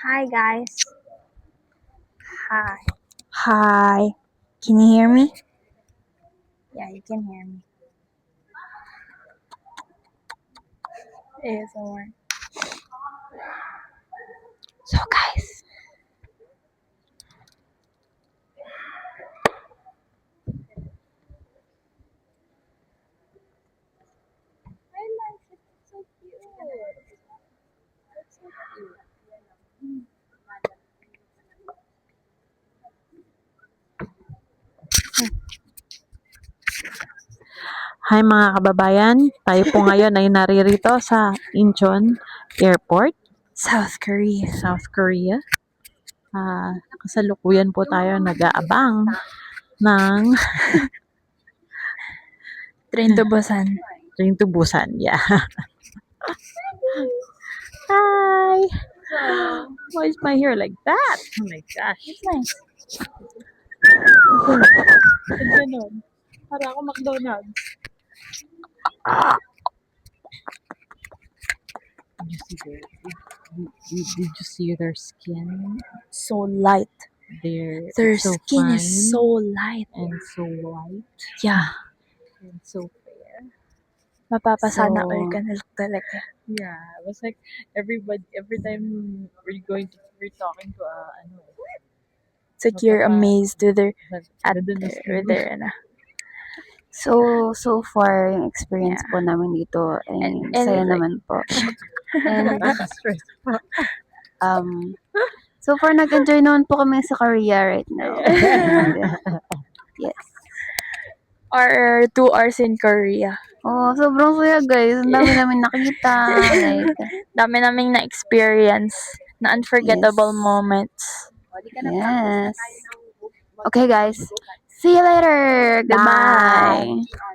Hi guys. Hi. Hi. Can you hear me? Yeah, you can hear me. ASMR. So guys, I like it. It's so cute. It's so cute. Hi mga kababayan, tayo po ngayon ay naririto sa Incheon Airport, South Korea. South Korea. Kasalukuyan po tayo nag-aabang ng Train to Busan. Train to Busan. Yeah. Hi! Why is my hair like that? Oh my gosh. It's nice. Ba't ganun? Para ako McDonald's. Did you see did you see their skin? So light. Their It's so skin fine is so light. and so white Yeah. and so fair. Mapapasana So, all ka na talaga. Yeah, it was like every time we're talking to It's like you're amazed with their nandun na skin with mo. their So far, yung experience Yeah. po namin dito ay And saya like- naman po. And Nakaka-stress pa. so far, nag-enjoy naman po kami sa Korea right now. And, yes. or 2 hours in Korea. Oh, sobrang saya guys. Ang dami namin nakita. Like, Dami naming na-experience na unforgettable Yes. moments. yes. Okay guys. See you later. Goodbye. Bye.